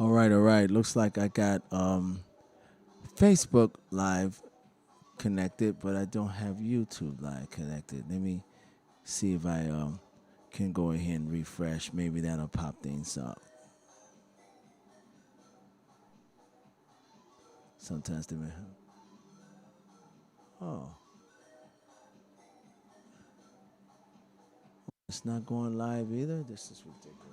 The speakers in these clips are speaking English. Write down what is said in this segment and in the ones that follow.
All right. Looks like I got Facebook Live connected, but I don't have YouTube Live connected. Let me see if I can go ahead and refresh. Maybe that'll pop things up. Sometimes they may have. Oh, it's not going live either. This is ridiculous.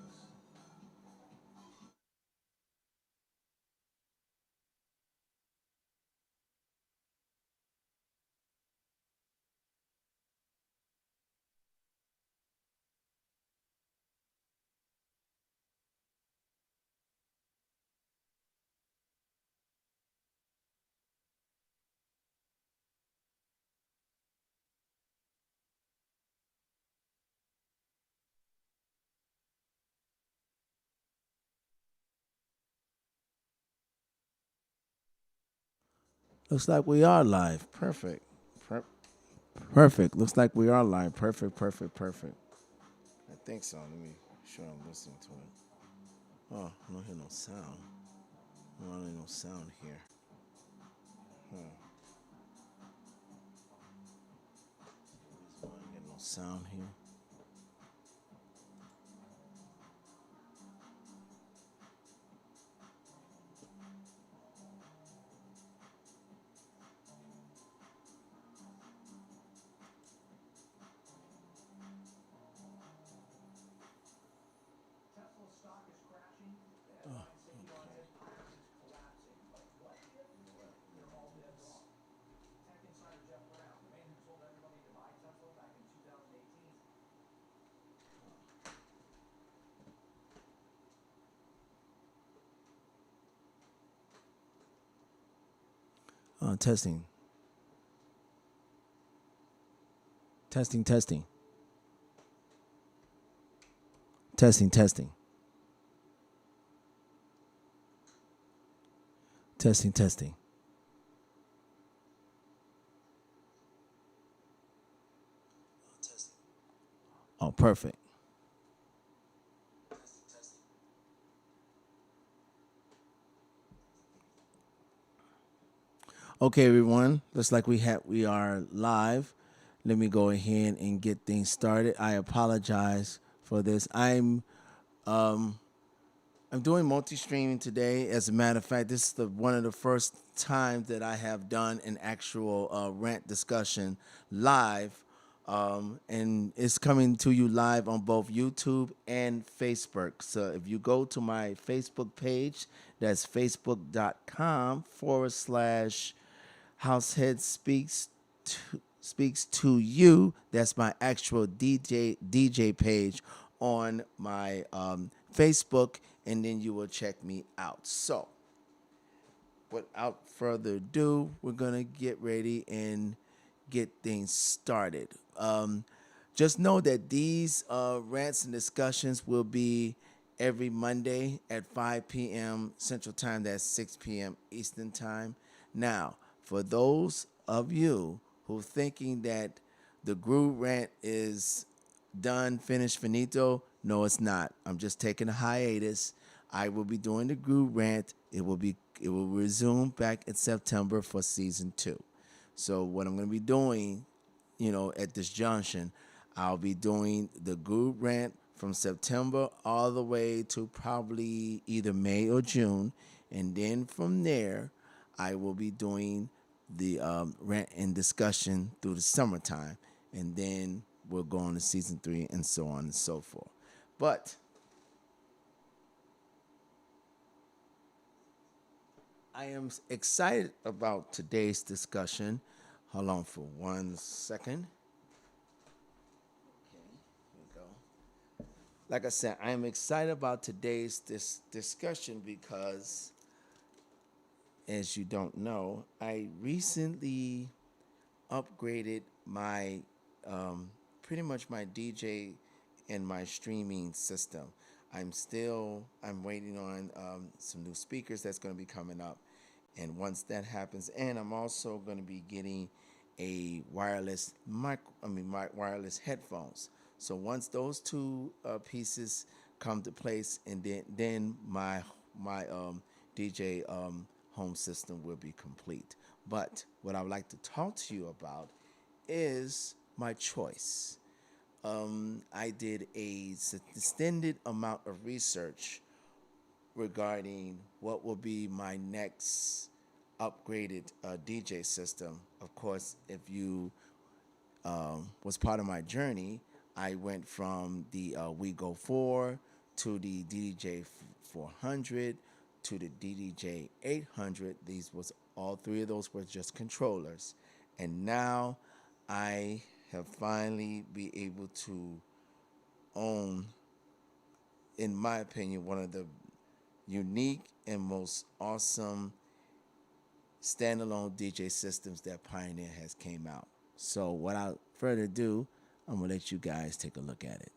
Looks like we are live. Perfect. Per- Perfect. Looks like we are live. Perfect. Perfect. Perfect. I think so. Let me make sure I'm listening to it. Oh, I don't hear no sound. I don't hear no sound here. I don't get no sound here. Testing. Testing. Testing. Testing. Testing. Testing. Testing. Oh, perfect. Okay, everyone. Looks like we are live. Let me go ahead and get things started. I apologize for this. I'm doing multi-streaming today. As a matter of fact, this is one of the first times that I have done an actual rant discussion live, and it's coming to you live on both YouTube and Facebook. So if you go to my Facebook page, that's facebook.com/ Househead speaks to you. That's my actual DJ page on my Facebook, and then you will check me out. So, without further ado, we're gonna get ready and get things started. Just know that these rants and discussions will be every Monday at 5 p.m. Central Time. That's 6 p.m. Eastern Time. Now, for those of you who thinking that the Groove rant is done, finished, finito, no, it's not. I'm just taking a hiatus. I will be doing the Groove rant. It will resume back in September for season 2. So what I'm going to be doing, at this junction, I'll be doing the Groove rant from September all the way to probably either May or June, and then from there, I will be doing the rant and discussion through the summertime, and then we'll go on to season 3 and so on and so forth. But I am excited about today's discussion. Hold on for 1 second. Here we go. Like I said, I am excited about today's discussion because, as you don't know, I recently upgraded my pretty much my DJ and my streaming system. I'm waiting on some new speakers that's going to be coming up, and once that happens, and I'm also going to be getting a wireless headphones. So once those two pieces come to place, and then my DJ home system will be complete. But what I would like to talk to you about is my choice. I did a extended amount of research regarding what will be my next upgraded DJ system. Of course, if you was part of my journey, I went from the WeGo 4 to the DDJ 400 to the DDJ 800. These was all three of those were just controllers, and now I have finally be able to own, in my opinion, one of the unique and most awesome standalone DJ systems that Pioneer has came out. So without further ado, I'm gonna let you guys take a look at it.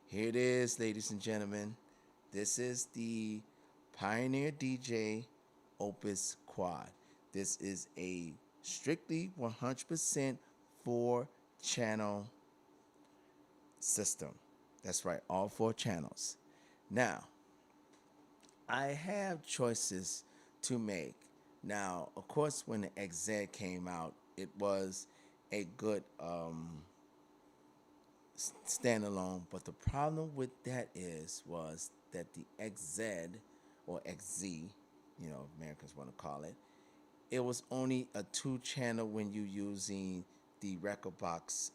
Here it is, ladies and gentlemen. This is the Pioneer DJ Opus Quad. This is a strictly 100% 4-channel system. That's right, all 4 channels. Now, I have choices to make. Now, of course, when the XZ came out, it was a good standalone. But the problem with that was that the XZ or XZ, Americans want to call it, it was only a 2-channel when you're using the Rekordbox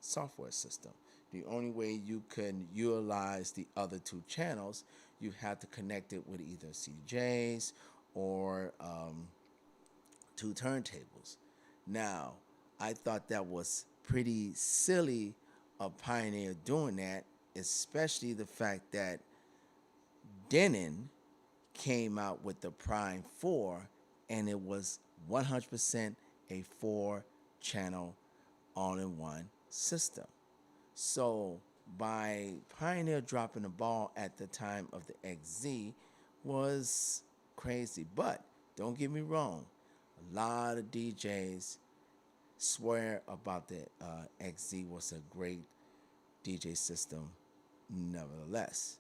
software system. The only way you can utilize the other 2 channels, you have to connect it with either CDJs or 2 turntables. Now, I thought that was pretty silly of Pioneer doing that, especially the fact that Denon came out with the Prime 4 and it was 100% a 4-channel all-in-one system. So by Pioneer dropping the ball at the time of the XZ was crazy. But don't get me wrong, a lot of DJs swear about the XZ was a great DJ system. Nevertheless,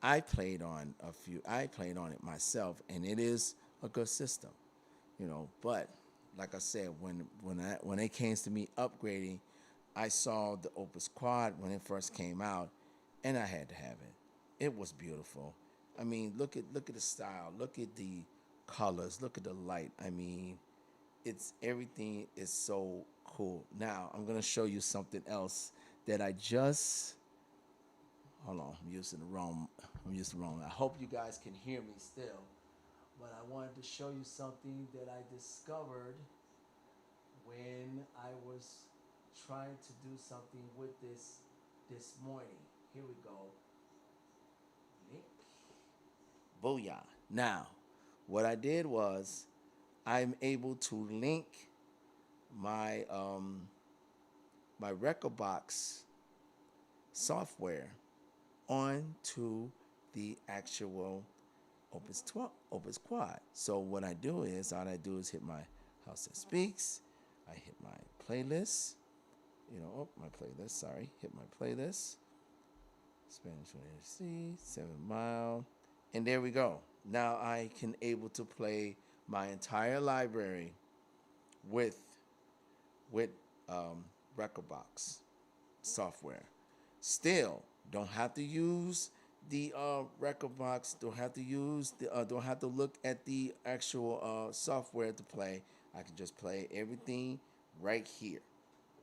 I played on it myself, and it is a good system, But like I said, when it came to me upgrading, I saw the Opus Quad when it first came out, and I had to have it. It was beautiful. I mean, look at the style, look at the colors, look at the light. I mean, everything is so cool. Now I'm gonna show you something else that I just. Hold on, I'm using the wrong. I hope you guys can hear me still, but I wanted to show you something that I discovered when I was trying to do something with this morning. Here we go. Link. Booyah. Now, what I did was I'm able to link my my Rekordbox software onto the actual Opus Quad. So what I do is, all I do is hit my house that speaks. I hit my playlist. My playlist. Sorry, hit my playlist. Spanish C, 7 Mile, and there we go. Now I can able to play my entire library with Rekordbox software. Still, don't have to use the Rekordbox. Don't have to look at the actual software to play. I can just play everything right here.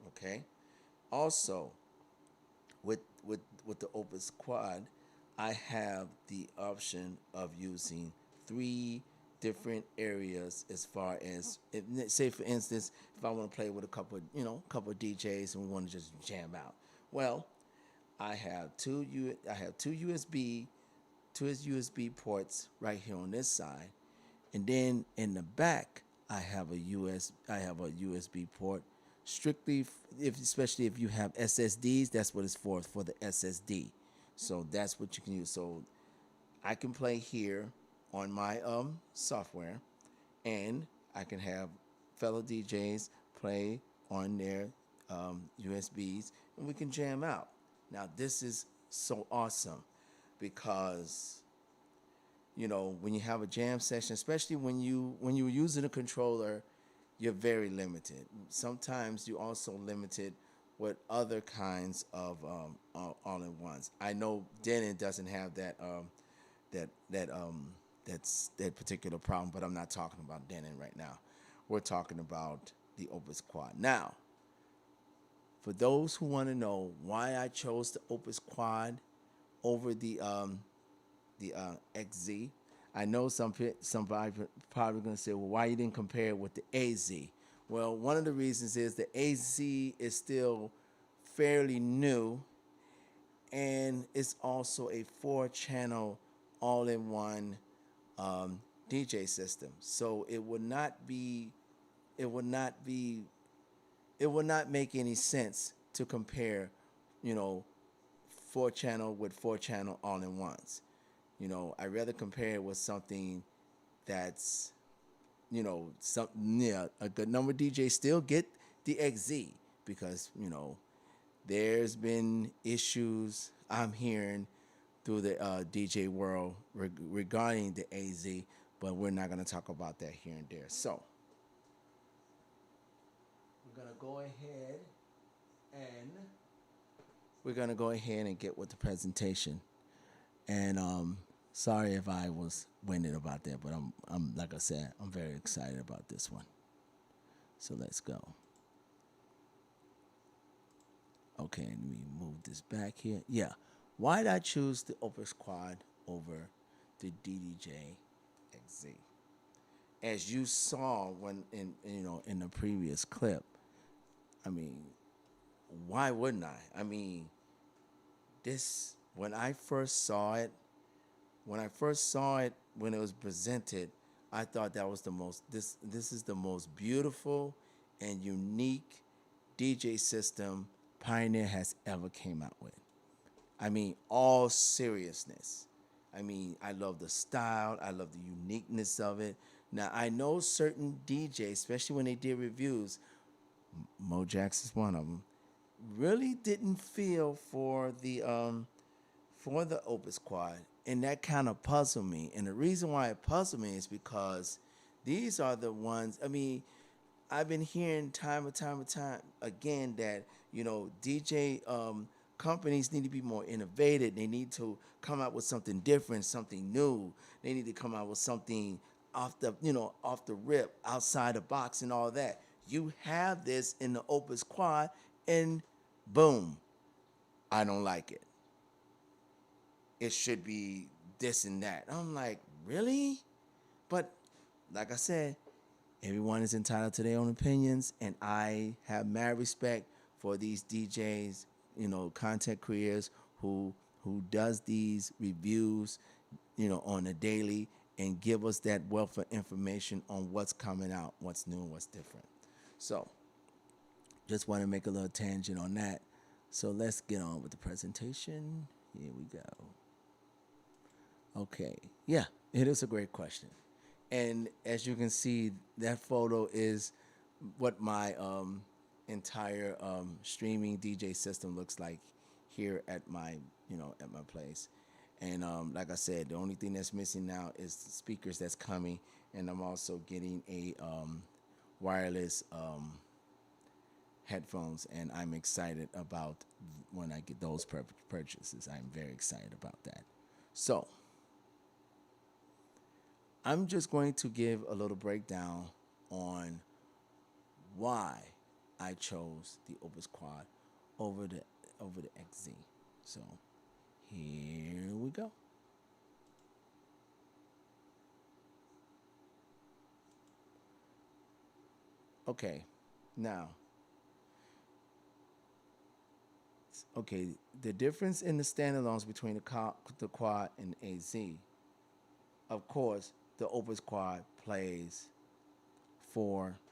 Okay. Also, with the Opus Quad, I have the option of using 3 different areas as far as say for instance, if I want to play with a couple of DJs and we want to just jam out. Well, I have two USB ports right here on this side, and then in the back I have a USB port strictly especially if you have SSDs. That's what it's for the SSD. So that's what you can use. So I can play here on my software, and I can have fellow DJs play on their USBs, and we can jam out. Now this is so awesome because when you have a jam session, especially when you're using a controller, you're very limited. Sometimes you also limited with other kinds of all-in-ones. I know Denon doesn't have that that that particular problem, but I'm not talking about Denon right now. We're talking about the Opus Quad. Now, for those who want to know why I chose the Opus Quad over the XZ. I know somebody probably going to say, well, why you didn't compare it with the AZ? Well, one of the reasons is the AZ is still fairly new, and it's also a 4-channel all-in-one DJ system. So it would not be, it would not make any sense to compare, you know, 4-channel with 4-channel all-in-ones. I rather compare it with something that's, yeah, a good number of DJs still get the XZ because, there's been issues I'm hearing through the DJ world regarding the AZ, but we're not going to talk about that here and there. So, we're going to go ahead and get with the presentation. And sorry if I was winded about that, but I'm like I said, I'm very excited about this one. So let's go. Okay, let me move this back here. Yeah, why did I choose the Opus Quad over the XZ? As you saw when in the previous clip, I mean, why wouldn't I? I mean, this when I first saw it when it was presented, I thought that was this is the most beautiful and unique DJ system Pioneer has ever came out with. I mean, all seriousness. I mean, I love the style, I love the uniqueness of it. Now, I know certain DJs, especially when they did reviews, Mojax is one of them, really didn't feel for the Opus Quad, and that kind of puzzled me. And the reason why it puzzled me is because these are the ones. I mean, I've been hearing time and time again that DJ companies need to be more innovative. They need to come out with something different, something new. They need to come out with something off the rip, outside the box, and all that. You have this in the Opus Quad, and boom, I don't like it. It should be this and that. I'm like, really? But like I said, everyone is entitled to their own opinions, and I have mad respect for these DJs, content creators who does these reviews, on a daily and give us that wealth of information on what's coming out, what's new, and what's different. So, just want to make a little tangent on that. So let's get on with the presentation. Here we go. Okay, yeah, it is a great question. And as you can see, that photo is what my entire streaming DJ system looks like here at my place. And like I said, the only thing that's missing now is the speakers that's coming, and I'm also getting a wireless headphones, and I'm excited about when I get those purchases. I'm very excited about that. So, I'm just going to give a little breakdown on why I chose the Opus Quad over the XZ. So here we go. Okay, now, the difference in the standalones between the Quad and the AZ, of course, the Opus Quad plays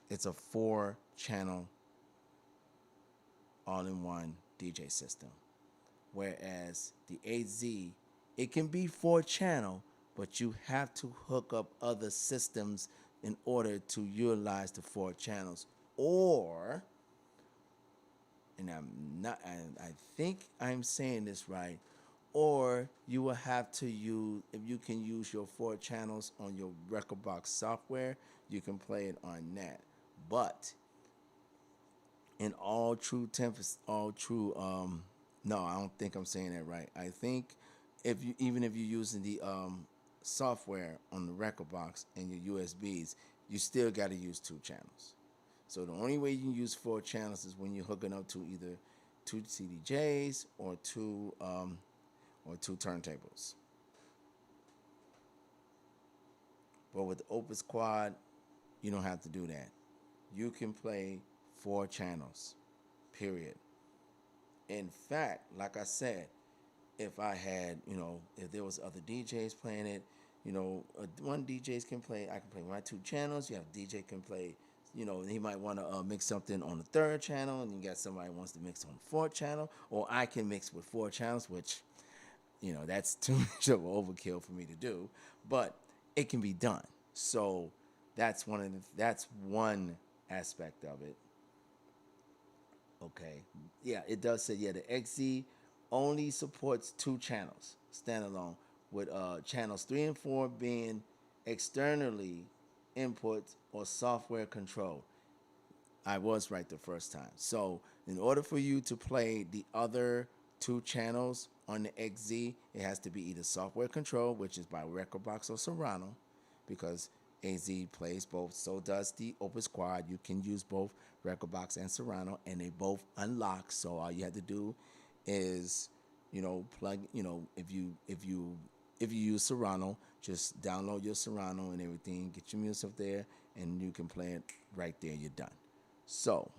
it's a 4-channel all-in-one DJ system. Whereas the AZ, it can be 4-channel, but you have to hook up other systems in order to utilize the 4 channels. Or, and I think I'm saying this right, or you will have to use, if you can use your 4 channels on your Rekordbox software, you can play it on that. But in all true all true no, I don't think I'm saying that right. I think if you, even if you're using the software on the Rekordbox and your USBs, you still got to use 2 channels. So the only way you can use 4 channels is when you're hooking up to either 2 CDJs or two turntables. But with the Opus Quad, you don't have to do that. You can play 4 channels, period. In fact, like I said, if I had, if there was other DJs playing it, one DJs can play, I can play my 2 channels. You have DJ can play, he might want to mix something on the 3rd channel, and you got somebody who wants to mix on the 4th channel, or I can mix with 4 channels, which, that's too much of an overkill for me to do, but it can be done. So that's one aspect of it. Okay. Yeah, it does say, yeah, the XZ only supports 2 channels, standalone, with channels 3 and 4 being externally input or software control. I was right the first time. So in order for you to play the other 2 channels on the XZ, it has to be either software control, which is by Rekordbox or Serato, because AZ plays both. So does the Opus Quad. You can use both Rekordbox and Serato, and they both unlock. So all you have to do is, plug. If you use Serato, just download your Serato and everything, get your music up there, and you can play it right there. You're done. So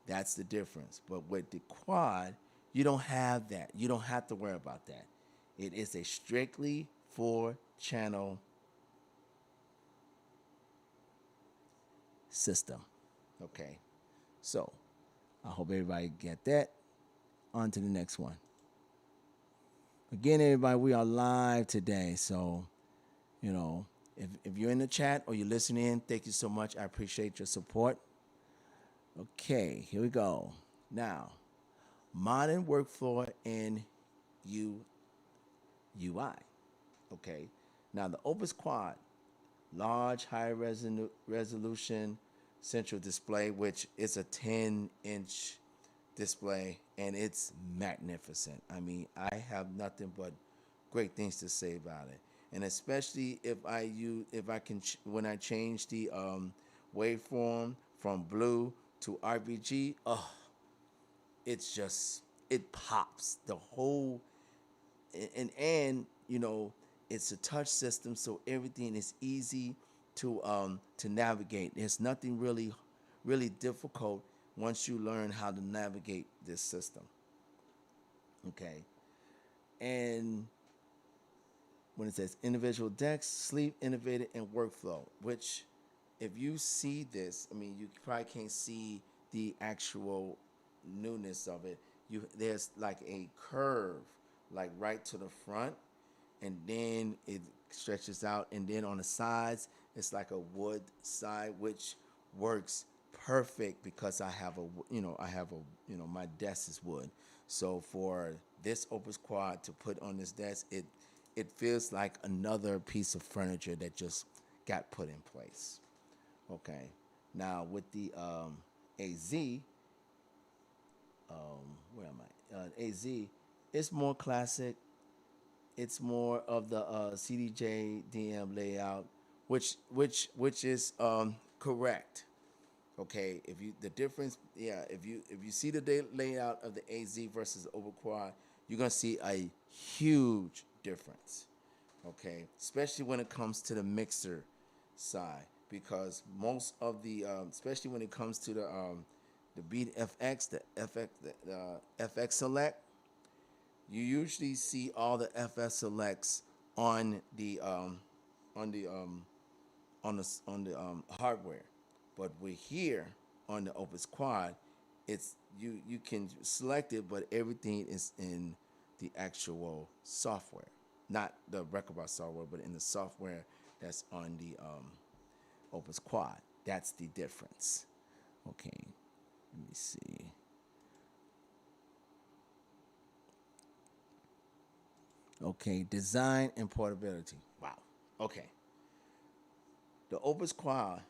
that's the difference. But with the Quad, you don't have that. You don't have to worry about that. It is a strictly 4 channel system. Okay. So I hope everybody get that. On to the next one. Again, everybody, we are live today. So, if you're in the chat or you're listening, thank you so much. I appreciate your support. Okay, here we go. Now, modern workflow in UI. Okay. Now, the Opus Quad, large, high resolution central display, which is a 10-inch display, and it's magnificent. I mean, I have nothing but great things to say about it. And especially when I change the waveform from blue to RGB, it pops the whole, and it's a touch system, so everything is easy to navigate. There's nothing really difficult once you learn how to navigate this system. Okay. And when it says individual decks, sleep, innovative, and workflow, which if you see this, I mean, you probably can't see the actual newness of it. There's like a curve, like right to the front, and then it stretches out, and then on the sides, it's like a wood side, which works perfect because my desk is wood. So for this Opus Quad to put on this desk, it feels like another piece of furniture that just got put in place. Okay. Now with the AZ, where am I? AZ, it's more classic. It's more of the CDJ DM layout, which is correct. Okay, the difference, yeah, if you see the layout of the AZ versus the Opus Quad, you're gonna see a huge difference. Okay, especially when it comes to the mixer side, because most of the especially when it comes to the Beat FX, the FX Select, you usually see all the FS selects on the hardware, but we're here on the Opus Quad. It's you can select it, but everything is in the actual software, not the Rekordbox software, but in the software that's on the Opus Quad. That's the difference. Okay, let me see. Okay, design and portability. Wow. Okay, the Opus Quad.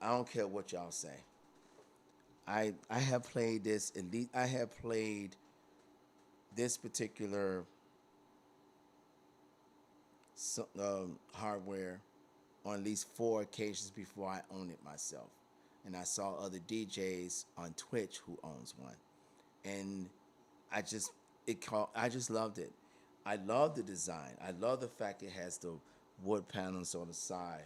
I don't care what y'all say. I have played this at least. I have played this particular hardware on at least 4 occasions before I owned it myself, and I saw other DJs on Twitch who owns one, and I just I just loved it. I love the design. I love the fact it has the wood panels on the side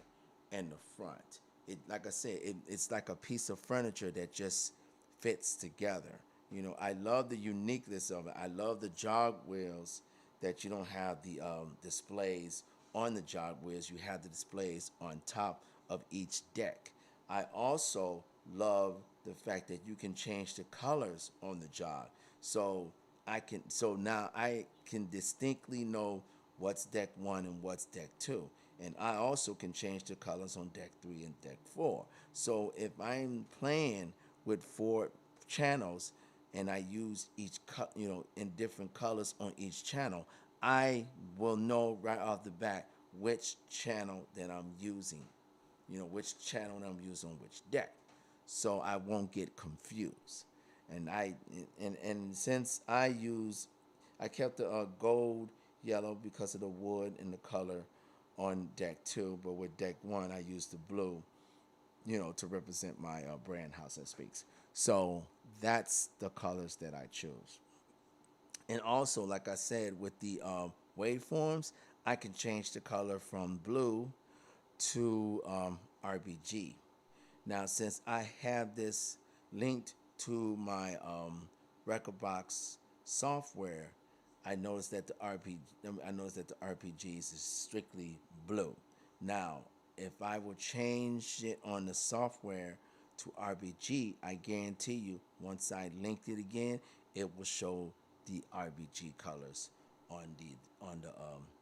and the front. It, like I said, it's like a piece of furniture that just fits together. You know, I love the uniqueness of it. I love the jog wheels that you don't have the displays on the jog wheels. You have the displays on top of each deck. I also love the fact that you can change the colors on the jog. So now I can distinctly know what's deck 1 and what's deck 2. And I also can change the colors on deck 3 and deck 4. So if I'm playing with 4 channels and I use in different colors on each channel, I will know right off the bat which channel that I'm using, which channel I'm using on which deck, so I won't get confused. And since I kept the gold yellow because of the wood and the color on deck 2, but with deck 1 I used the blue, to represent my brand house that speaks. So that's the colors that I choose. And also, like I said, with the waveforms, I can change the color from blue to RBG. Now, since I have this linked to my Rekordbox software, I noticed that the RPGs is strictly blue. Now, if I will change it on the software to RBG, I guarantee you, once I linked it again, it will show the RBG colors on the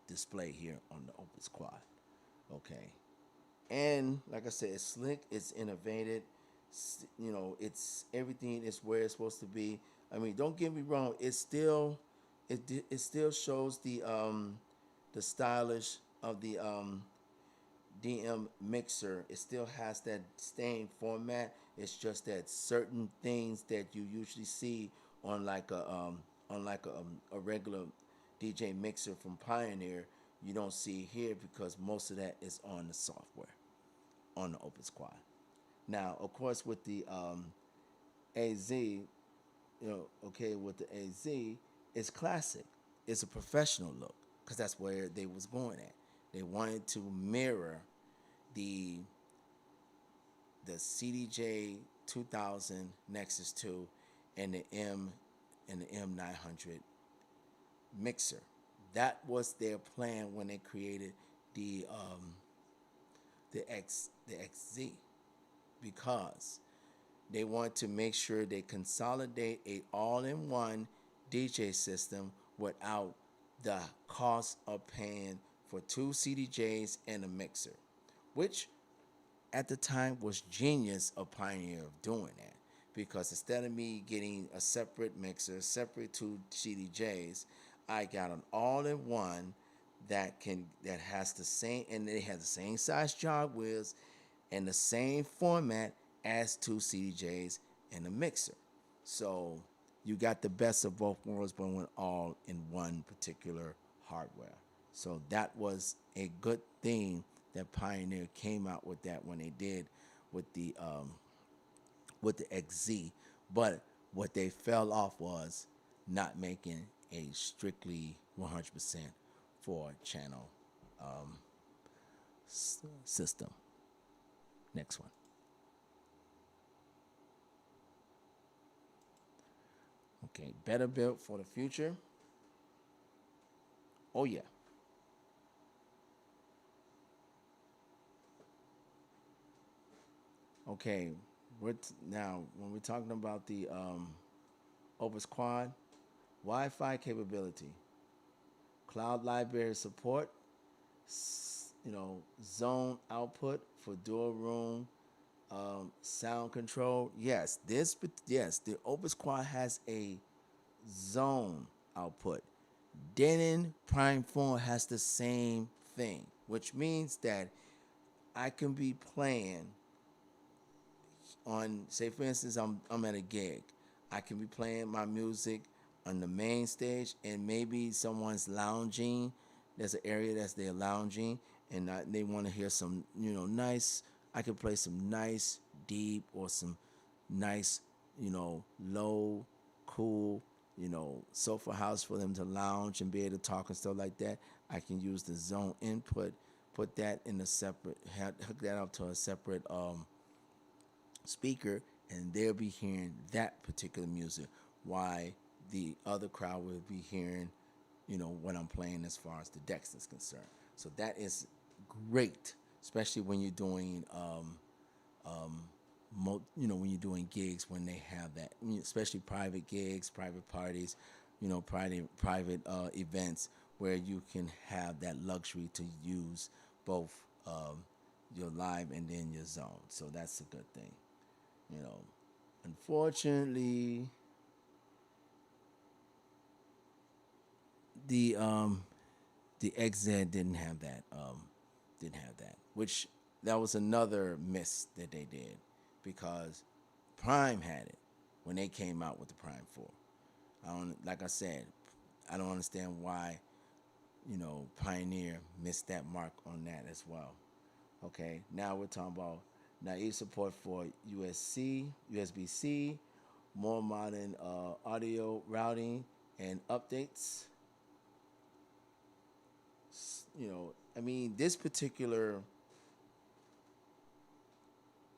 display here on the Opus Quad. Okay, and like I said, it's slick, it's innovative. It's everything is where it's supposed to be. I mean, don't get me wrong. It still shows the stylish of the DM mixer. It still has that same format. It's just that certain things that you usually see on a regular DJ mixer from Pioneer, you don't see here because most of that is on the software on the Opus Quad. Now, of course, with the AZ, okay, with the AZ, it's classic. It's a professional look because that's where they was going at. They wanted to mirror the CDJ 2000 Nexus 2 and the M900 mixer. That was their plan when they created the XZ, because they want to make sure they consolidate a all-in-one DJ system without the cost of paying for 2 CDJs and a mixer, which at the time was genius of Pioneer of doing that, because instead of me getting a separate mixer, separate 2 CDJs, I got an all-in-one that has the same, and they have the same size jog wheels and the same format as 2 CDJs and a mixer. So you got the best of both worlds, but went all in one particular hardware. So that was a good thing that Pioneer came out with that when they did with the XZ. But what they fell off was not making a strictly 100% 4 channel system. Next one. Okay, better built for the future. Oh yeah. Okay, now when we're talking about the Opus Quad, Wi-Fi capability, cloud library support, zone output for dual room sound control. Yes, the Opus Quad has a zone output. Denon Prime 4 has the same thing, which means that I can be playing on, say for instance, I'm at a gig. I can be playing my music on the main stage, and maybe someone's lounging. There's an area that's they're lounging, and they want to hear some, nice. I can play some nice deep or some nice, low, cool, sofa house for them to lounge and be able to talk and stuff like that. I can use the zone input, put that in a separate, hook that up to a separate speaker, and they'll be hearing that particular music. Why the other crowd will be hearing, what I'm playing as far as the decks is concerned. So that is great, especially when you're doing, when you're doing gigs when they have that, especially private gigs, private parties, private events where you can have that luxury to use both your live and then your zone. So that's a good thing. You know, unfortunately, the um, the XZ didn't have that, which that was another miss that they did because Prime had it when they came out with the Prime 4. Like I said, I don't understand why Pioneer missed that mark on that as well. Okay, now we're talking about naive support for USB-C, more modern audio routing and updates. I mean, this particular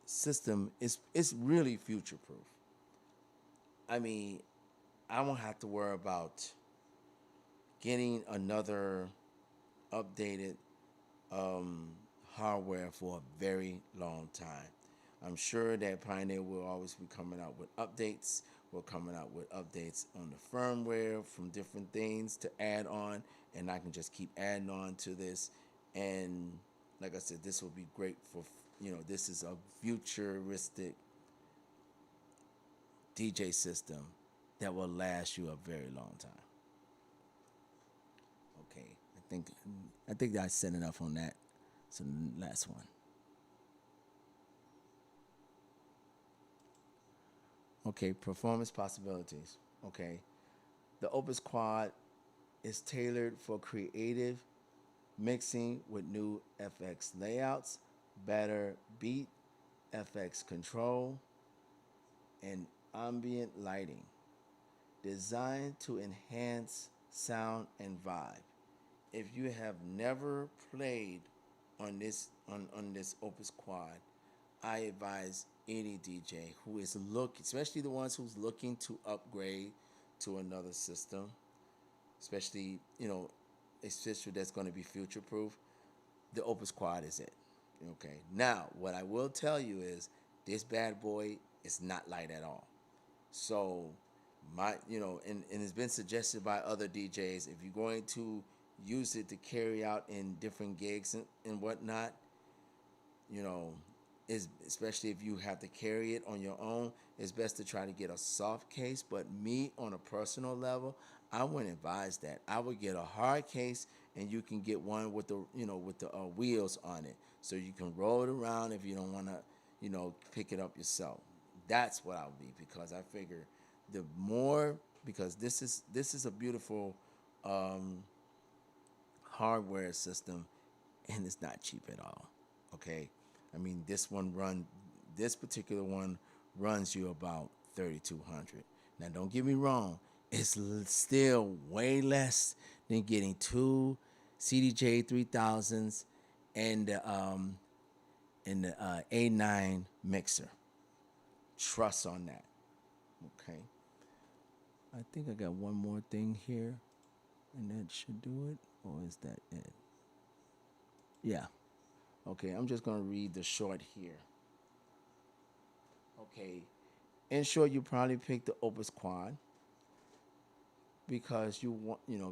system is really future proof. I mean, I won't have to worry about getting another updated um, hardware for a very long time. I'm sure that Pioneer will always be coming out with updates. We're coming out with updates on the firmware from different things to add on, and I can just keep adding on to this. And like I said, this will be great for, this is a futuristic DJ system that will last you a very long time. Okay, I think I said enough on that. So the last one. Okay, performance possibilities. Okay, the Opus Quad is tailored for creative mixing with new FX layouts, better beat, FX control, and ambient lighting, designed to enhance sound and vibe. If you have never played on this Opus Quad, I advise any DJ who is looking, especially the ones who's looking to upgrade to another system, especially a system that's going to be future proof. The Opus Quad is it. Okay. Now, what I will tell you is this bad boy is not light at all. So, and it's been suggested by other DJs if you're going to use it to carry out in different gigs and whatnot, you know, is especially if you have to carry it on your own, it's best to try to get a soft case. But me, on a personal level, I wouldn't advise that. I would get a hard case, and you can get one with the wheels on it, so you can roll it around if you don't want to, pick it up yourself. That's what I would be, because I figure the more, because this is a beautiful um, hardware system, and it's not cheap at all. Okay, I mean this particular one runs you about 3,200. Now don't get me wrong, it's still way less than getting two CDJ 3000s and the A9 mixer. Trust on that. Okay, I think I got one more thing here, and that should do it. Or is that it? Yeah. Okay, I'm just gonna read the short here. Okay, in short, you probably picked the Opus Quad because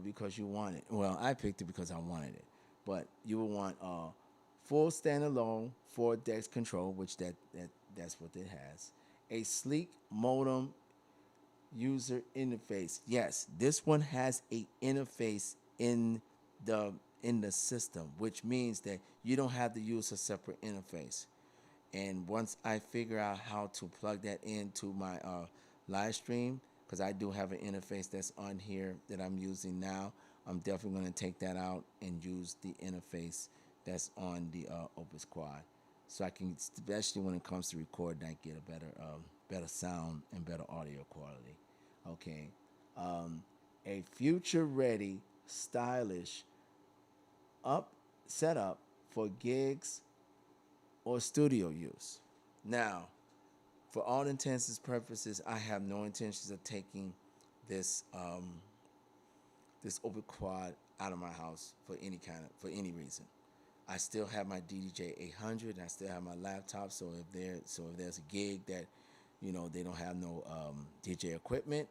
because you want it. Well, I picked it because I wanted it, but you will want a full standalone 4 decks control, which that's what it has. A sleek modem User interface. Yes, this one has a interface the in the system, which means that you don't have to use a separate interface. And once I figure out how to plug that into my live stream, because I do have an interface that's on here that I'm using now, I'm definitely going to take that out and use the interface that's on the Opus Quad, so I can, especially when it comes to recording, I get a better sound and better audio quality. Okay, a future-ready, stylish up setup for gigs or studio use. Now, for all intents and purposes, I have no intentions of taking this this Opus Quad out of my house for any reason. I still have my XDJ-800, and I still have my laptop. So if there's a gig that, they don't have no DJ equipment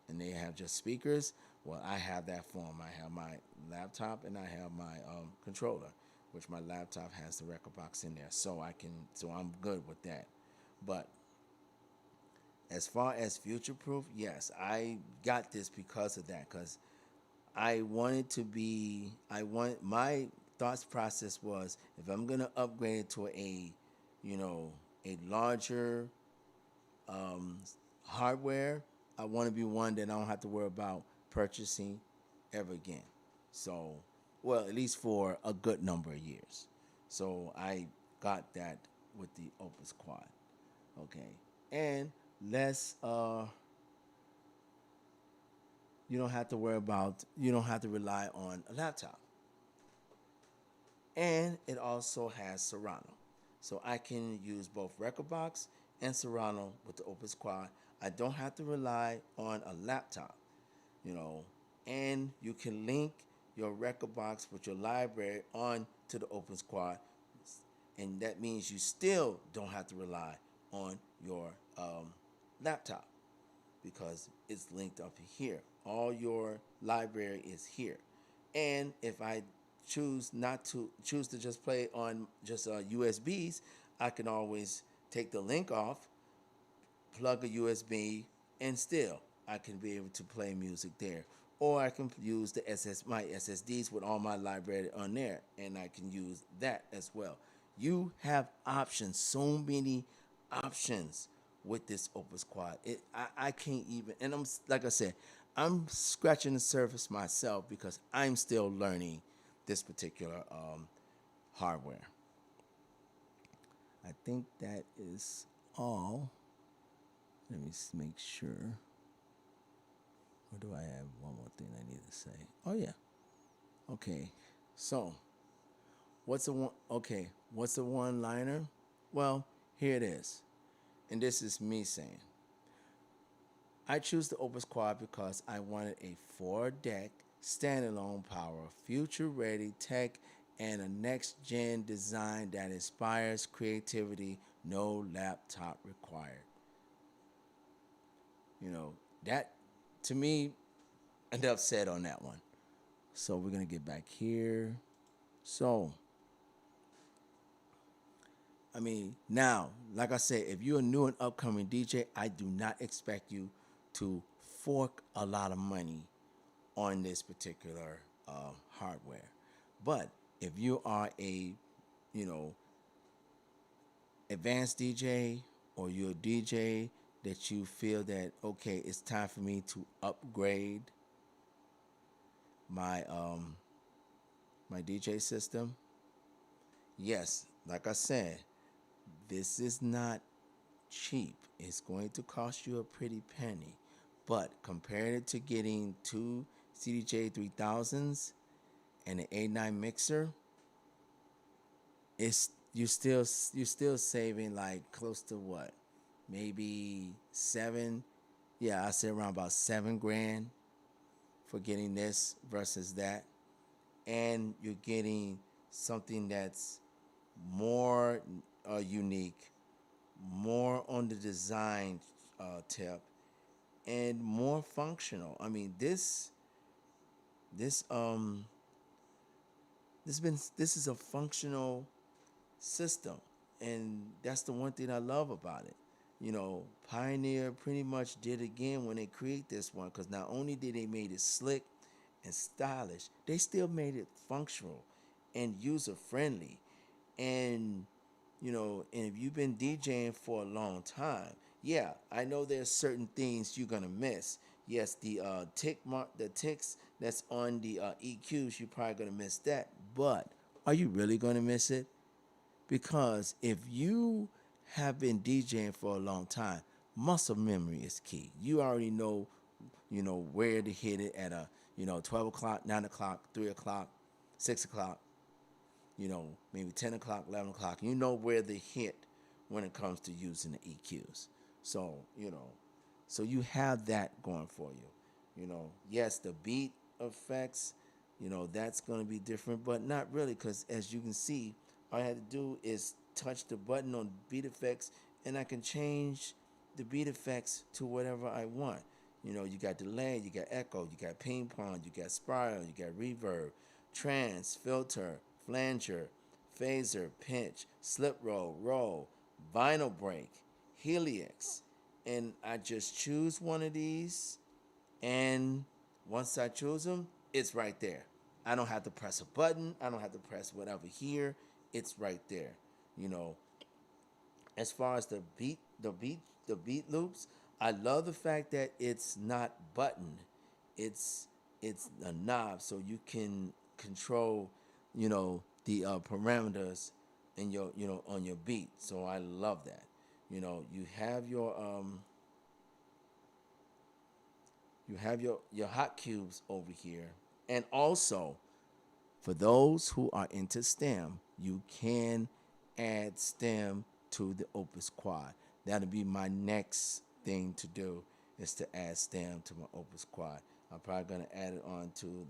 and they have just speakers, well, I have that for them. I have my laptop and I have my controller, which my laptop has the Rekordbox in there, so I'm good with that. But as far as future proof, yes, I got this because of that. Because my thoughts process was, if I'm gonna upgrade it to a larger hardware, I want to be one that I don't have to worry about purchasing ever again. So, well, at least for a good number of years. So I got that with the Opus Quad. Okay, and less. You don't have to rely on a laptop, and it also has Serato, so I can use both Rekordbox and Serato with the Opus Quad. I don't have to rely on a laptop, you know, and you can link your Rekordbox with your library on to the Opus Quad, and that means you still don't have to rely on your laptop, because it's linked up here. All your library is here. And if I choose to just play on just USBs, I can always take the link off, plug a USB, and still I can be able to play music there. Or I can use my SSDs with all my library on there, and I can use that as well. You have options, so many options with this Opus Quad. I can't even, and like I said, I'm scratching the surface myself because I'm still learning this particular hardware. I think that is all. Let me make sure. Or do I have one more thing I need to say? Oh yeah. Okay. So, what's a one-liner? Well, here it is. And this is me saying, I choose the Opus Quad because I wanted a 4-deck standalone power, future-ready tech, and a next-gen design that inspires creativity. No laptop required. You know, that, to me, enough said on that one. So we're gonna get back here. So, I mean, now, like I said, if you're a new and upcoming DJ, I do not expect you to fork a lot of money on this particular hardware. But if you are you know, advanced DJ, or you're a DJ that you feel that, okay, it's time for me to upgrade my my DJ system, yes, like I said, this is not cheap. It's going to cost you a pretty penny. But compared it to getting two CDJ 3000s and an A9 mixer, it's you're still saving like close to what? Maybe seven. Yeah, I say around about 7 grand for getting this versus that. And you're getting something that's more unique, more on the design tip, and more functional. I mean, this um this is a functional system, and that's the one thing I love about it. Pioneer pretty much did again when they create this one, because not only did they made it slick and stylish, they still made it functional and user friendly. And and if you've been DJing for a long time, yeah, I know there's certain things you're gonna miss. Yes, the the ticks that's on the EQs, you're probably gonna miss that. But are you really gonna miss it? Because if you have been DJing for a long time, muscle memory is key. You already know, where to hit it at 12 o'clock, 9 o'clock, 3 o'clock, 6 o'clock, maybe 10 o'clock, 11 o'clock. You know where to hit when it comes to using the EQs. So, so you have that going for you. Yes, the beat effects, that's going to be different, but not really, because as you can see, all I had to do is touch the button on beat effects, and I can change the beat effects to whatever I want. You got delay, you got echo, you got ping pong, you got spiral, you got reverb, trance, filter, flanger, phaser, pinch, slip roll, vinyl break, helix, and I just choose one of these, and once I choose them, it's right there. I don't have to press a button. I don't have to press whatever here. It's right there. You know, as far as the beat loops, I love the fact that it's not buttoned. It's it's a knob, so you can control, the parameters in your, on your beat. So I love that. You have your hot cubes over here, and also for those who are into STEM, you can add STEM to the Opus Quad. That'll be my next thing to do, is to add STEM to my Opus Quad. I'm probably gonna add it on to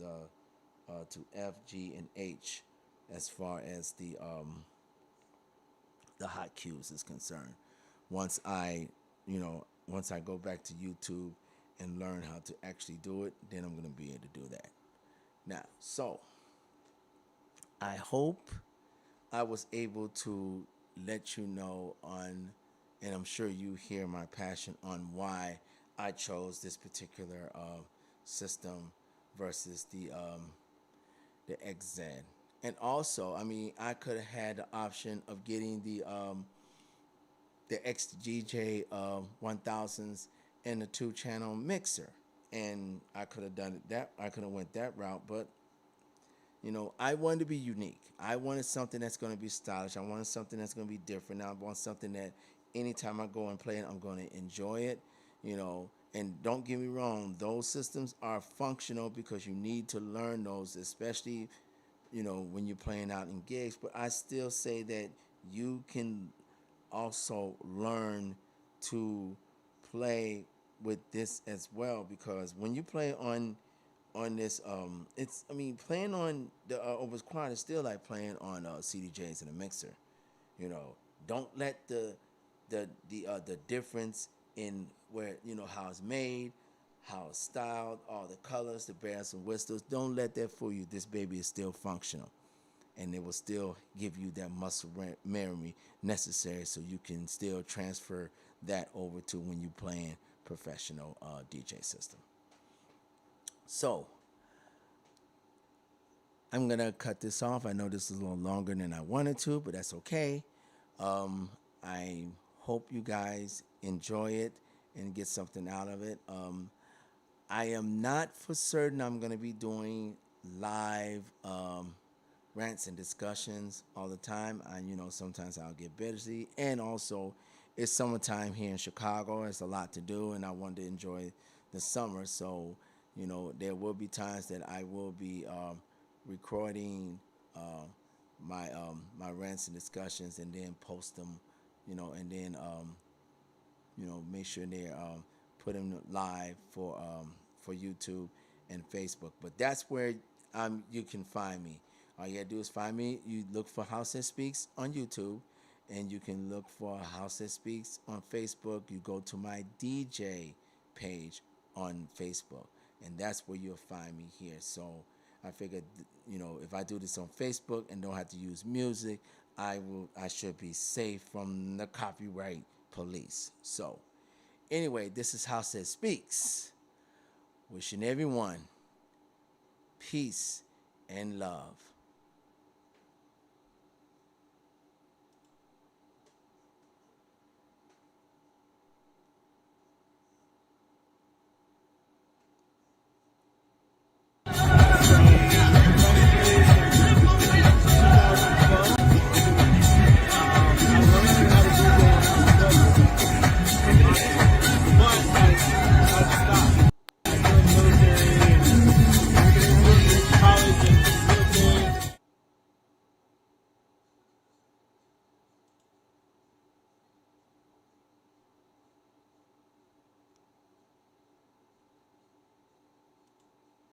to F, G, and H, as far as the hot cubes is concerned. Once once I go back to YouTube and learn how to actually do it, then I'm gonna be able to do that. Now, so I hope I was able to let you know on, and I'm sure you hear my passion on why I chose this particular system versus the XZ. And also, I mean, I could have had the option of getting the XDJ 1000s and the 2-channel mixer, and I could have done it that I could have went that route, but I wanted to be unique. I wanted something that's going to be stylish. I wanted something that's going to be different. I want something that anytime I go and play it, I'm going to enjoy it. And don't get me wrong, those systems are functional because you need to learn those, especially when you're playing out in gigs. But I still say that you can also learn to play with this as well, because when you play on this, it's, I mean, playing on the Opus Quad is still like playing on CDJs in a mixer. you know don't let the difference in where, how it's made, how it's styled, all the colors, the bells and whistles, don't let that fool you. This baby is still functional, and it will still give you that muscle memory necessary, so you can still transfer that over to when you're playing professional DJ system. So I'm gonna cut this off. I know this is a little longer than I wanted to, but that's okay. I hope you guys enjoy it and get something out of it. I am not for certain I'm gonna be doing live rants and discussions all the time. Sometimes I'll get busy, and also it's summertime here in Chicago. There's a lot to do, and I want to enjoy the summer. So, there will be times that I will be recording my rants and discussions, and then post them, and then make sure they're put them live for YouTube and Facebook. But that's where you can find me. All you gotta do is find me. You look for House That Speaks on YouTube, and you can look for House That Speaks on Facebook. You go to my DJ page on Facebook, and that's where you'll find me here. So I figured, if I do this on Facebook and don't have to use music, I should be safe from the copyright police. So, anyway, this is House Head Speaks. Wishing everyone peace and love.